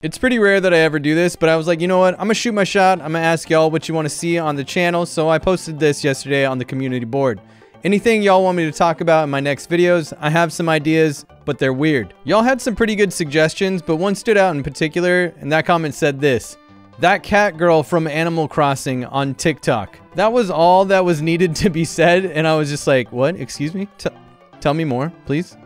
It's pretty rare that I ever do this, but I was like, you know what? I'm gonna shoot my shot. I'm gonna ask y'all what you want to see on the channel. So I posted this yesterday on the community board. Anything y'all want me to talk about in my next videos? I have some ideas, but they're weird. Y'all had some pretty good suggestions, but one stood out in particular, and that comment said this: that cat girl from Animal Crossing on TikTok. That was all that was needed to be said, and I was just like, what? Excuse me? Tell me more, please.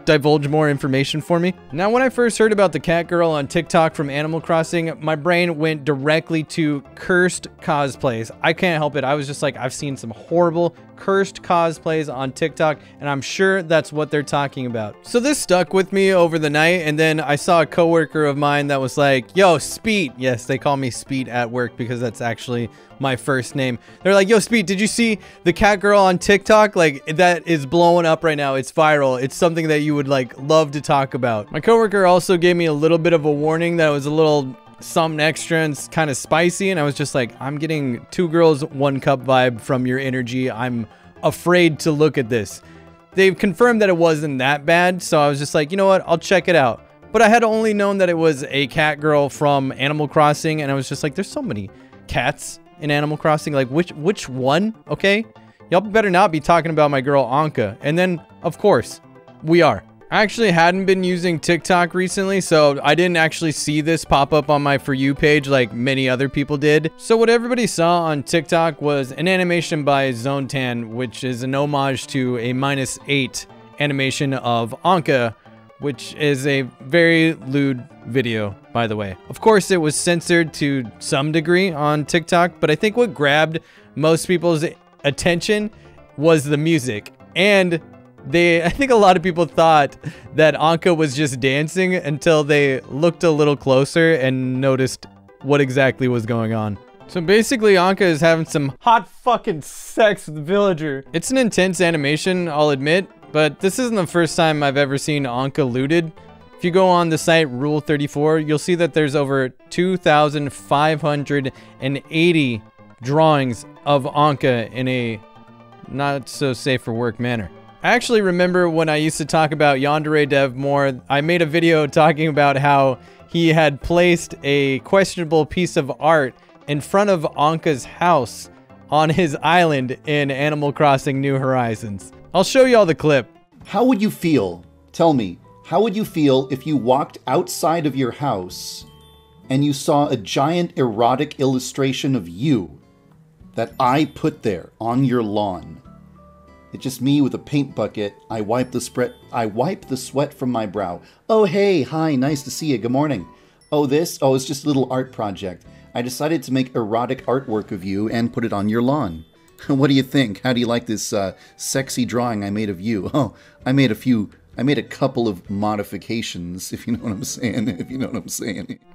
Divulge more information for me. Now, when I first heard about the cat girl on TikTok from Animal Crossing, my brain went directly to cursed cosplays. I can't help it. I was just like, I've seen some horrible cursed cosplays on TikTok, and I'm sure that's what they're talking about. So this stuck with me over the night, and then I saw a coworker of mine that was like, yo, Spete. Yes, they call me Spete at work because that's actually my first name. They're like, yo, Spete, did you see the cat girl on TikTok? Like, that is blowing up right now. It's viral. It's something that you would like love to talk about. My coworker also gave me a little bit of a warning that it was a little something extra and kind of spicy, and I was just like, I'm getting 2 girls 1 cup vibe from your energy. I'm afraid to look at this. They've confirmed that it wasn't that bad, so I was just like, you know what, I'll check it out. But I had only known that it was a cat girl from Animal Crossing, and I was just like, there's so many cats in Animal Crossing. Like, which one? Okay, y'all better not be talking about my girl Ankha. And then, of course, we are. I actually hadn't been using TikTok recently, so I didn't actually see this pop up on my For You page like many other people did. So what everybody saw on TikTok was an animation by Zontan, which is an homage to a -8 animation of Ankha, which is a very lewd video, by the way. Of course, it was censored to some degree on TikTok, but I think what grabbed most people's attention was the music. And I think a lot of people thought that Ankha was just dancing until they looked a little closer and noticed what exactly was going on. So basically, Ankha is having some hot fucking sex with the villager. It's an intense animation, I'll admit, but this isn't the first time I've ever seen Ankha looted. If you go on the site Rule 34, you'll see that there's over 2,580 drawings of Ankha in a not so safe for work manner. I actually remember when I used to talk about Yandere Dev more, I made a video talking about how he had placed a questionable piece of art in front of Ankha's house on his island in Animal Crossing New Horizons. I'll show y'all the clip. How would you feel? Tell me, how would you feel if you walked outside of your house and you saw a giant erotic illustration of you that I put there on your lawn? It's just me with a paint bucket. I wipe the sweat from my brow. Oh, hey, hi, nice to see you. Good morning. Oh, this? Oh, it's just a little art project. I decided to make erotic artwork of you and put it on your lawn. What do you think? How do you like this sexy drawing I made of you? Oh, I made a couple of modifications, if you know what I'm saying,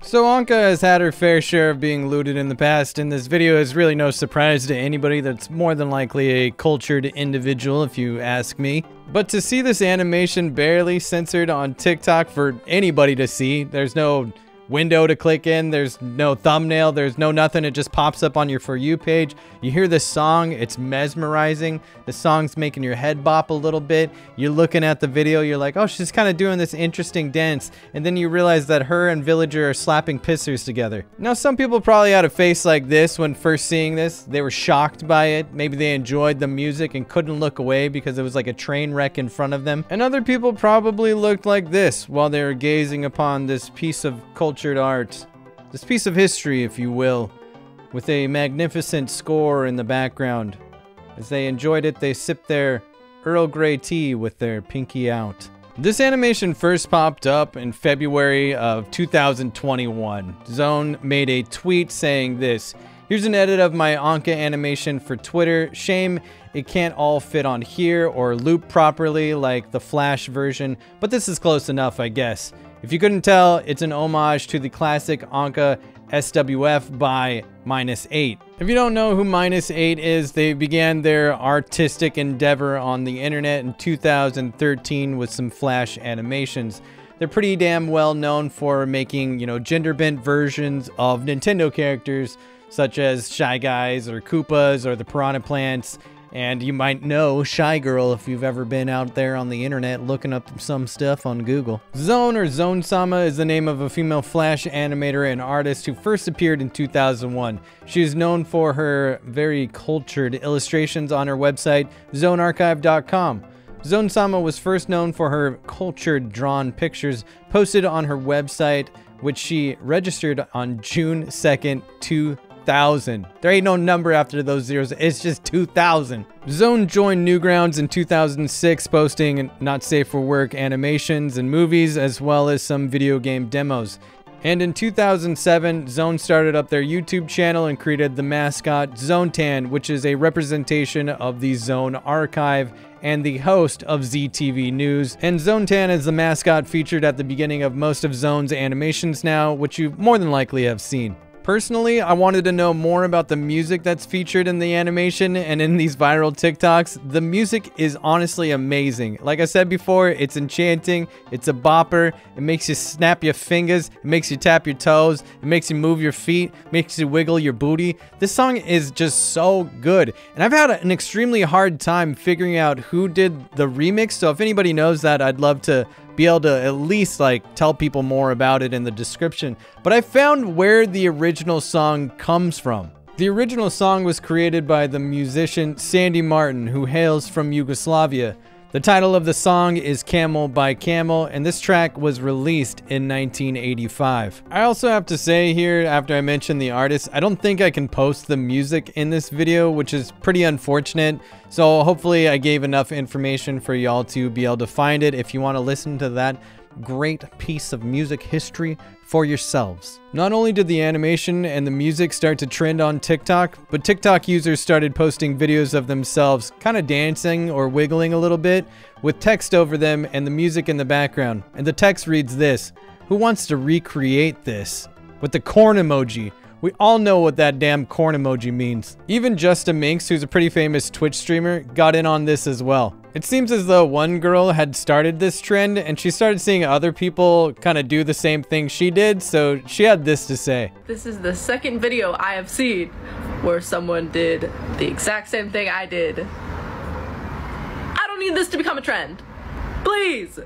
So Ankha has had her fair share of being looted in the past, and this video is really no surprise to anybody that's more than likely a cultured individual, if you ask me. But to see this animation barely censored on TikTok for anybody to see, there's no window to click in, there's no thumbnail, there's no nothing, it just pops up on your For You page. You hear this song, it's mesmerizing. The song's making your head bop a little bit. You're looking at the video, you're like, oh, she's kind of doing this interesting dance, and then you realize that her and Villager are slapping pissers together. Now, some people probably had a face like this when first seeing this. They were shocked by it. Maybe they enjoyed the music and couldn't look away because it was like a train wreck in front of them. And other people probably looked like this while they were gazing upon this piece of cultured art, this piece of history, if you will, with a magnificent score in the background. As they enjoyed it, they sipped their Earl Grey tea with their pinky out. This animation first popped up in February of 2021. Zone made a tweet saying this: here's an edit of my Ankha animation for Twitter. Shame it can't all fit on here or loop properly like the Flash version, but this is close enough, I guess. If you couldn't tell, it's an homage to the classic Ankha SWF by -8. If you don't know who -8 is, they began their artistic endeavor on the internet in 2013 with some Flash animations. They're pretty damn well known for making, gender bent versions of Nintendo characters such as Shy Guys or Koopas or the Piranha Plants. And you might know Shy Girl if you've ever been out there on the internet looking up some stuff on Google. Zone or Zone-sama is the name of a female Flash animator and artist who first appeared in 2001. She is known for her very cultured illustrations on her website, zonearchive.com. Zone-sama was first known for her cultured drawn pictures posted on her website, which she registered on June 2nd, 2000. There ain't no number after those zeros, it's just 2000. Zone joined Newgrounds in 2006, posting not safe for work animations and movies, as well as some video game demos. And in 2007, Zone started up their YouTube channel and created the mascot Zontan, which is a representation of the Zone archive and the host of ZTV News. And Zontan is the mascot featured at the beginning of most of Zone's animations now, which you more than likely have seen. Personally, I wanted to know more about the music that's featured in the animation and in these viral TikToks. The music is honestly amazing. Like I said before, it's enchanting, it's a bopper, it makes you snap your fingers, it makes you tap your toes, it makes you move your feet, makes you wiggle your booty. This song is just so good. And I've had an extremely hard time figuring out who did the remix, so if anybody knows that, I'd love to be able to at least like tell people more about it in the description. But I found where the original song comes from. The original song was created by the musician Sandy Martin, who hails from Yugoslavia. The title of the song is Camel by Camel, and this track was released in 1985. I also have to say here, after I mention the artist, I don't think I can post the music in this video, which is pretty unfortunate. So hopefully I gave enough information for y'all to be able to find it if you want to listen to that great piece of music history for yourselves. Not only did the animation and the music start to trend on TikTok, but TikTok users started posting videos of themselves kind of dancing or wiggling a little bit with text over them and the music in the background. And the text reads this: "Who wants to recreate this?" With the corn emoji. We all know what that damn corn emoji means. Even Justa Minx, who's a pretty famous Twitch streamer, got in on this as well. It seems as though one girl had started this trend and she started seeing other people kind of do the same thing she did, so she had this to say. This is the second video I have seen where someone did the exact same thing I did. I don't need this to become a trend. Please.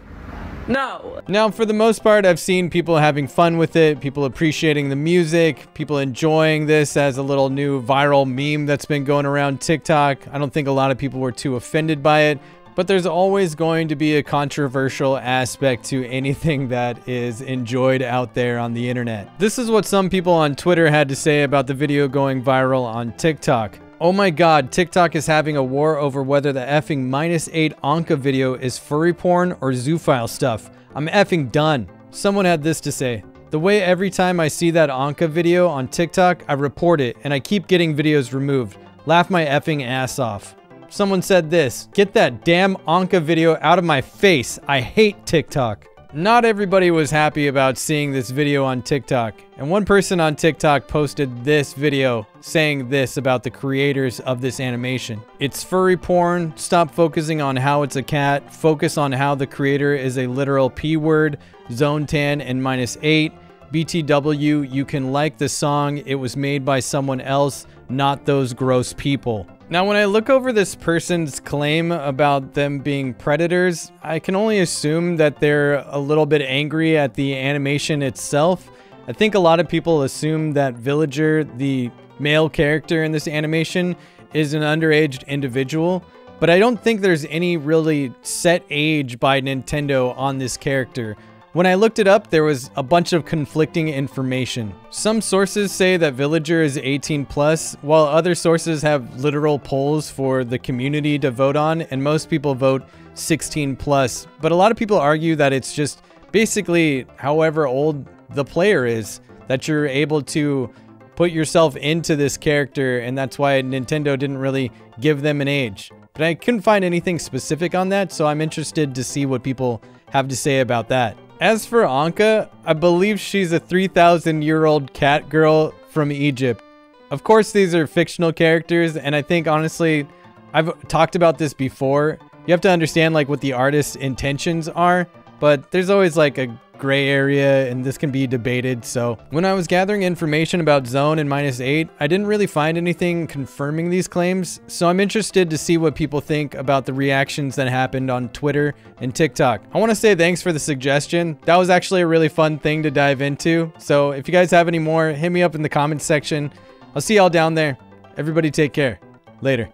No. Now, for the most part, I've seen people having fun with it, people appreciating the music, people enjoying this as a little new viral meme that's been going around TikTok. I don't think a lot of people were too offended by it, but there's always going to be a controversial aspect to anything that is enjoyed out there on the internet. This is what some people on Twitter had to say about the video going viral on TikTok. "Oh my god, TikTok is having a war over whether the effing -8 Ankha video is furry porn or zoophile stuff. I'm effing done." Someone had this to say: "The way every time I see that Ankha video on TikTok, I report it and I keep getting videos removed. Laugh my effing ass off." Someone said this: "Get that damn Ankha video out of my face. I hate TikTok." Not everybody was happy about seeing this video on TikTok, and one person on TikTok posted this video saying this about the creators of this animation: "It's furry porn. Stop focusing on how it's a cat. Focus on how the creator is a literal P-word. Zone tan and -8. BTW, you can like the song. It was made by someone else, not those gross people." Now, when I look over this person's claim about them being predators, I can only assume that they're a little bit angry at the animation itself. I think a lot of people assume that Villager, the male character in this animation, is an underage individual, but I don't think there's any really set age by Nintendo on this character. When I looked it up, there was a bunch of conflicting information. Some sources say that Villager is 18+, while other sources have literal polls for the community to vote on, and most people vote 16+. But a lot of people argue that it's just basically however old the player is, that you're able to put yourself into this character, and that's why Nintendo didn't really give them an age. But I couldn't find anything specific on that, so I'm interested to see what people have to say about that. As for Ankha, I believe she's a 3,000-year-old cat girl from Egypt. Of course, these are fictional characters, and I think, honestly, I've talked about this before. You have to understand, like, what the artist's intentions are, but there's always, like, a gray area and this can be debated. So when I was gathering information about Zone and -8, I didn't really find anything confirming these claims. So I'm interested to see what people think about the reactions that happened on Twitter and TikTok. I want to say thanks for the suggestion. That was actually a really fun thing to dive into. So if you guys have any more, hit me up in the comments section. I'll see y'all down there. Everybody take care. Later.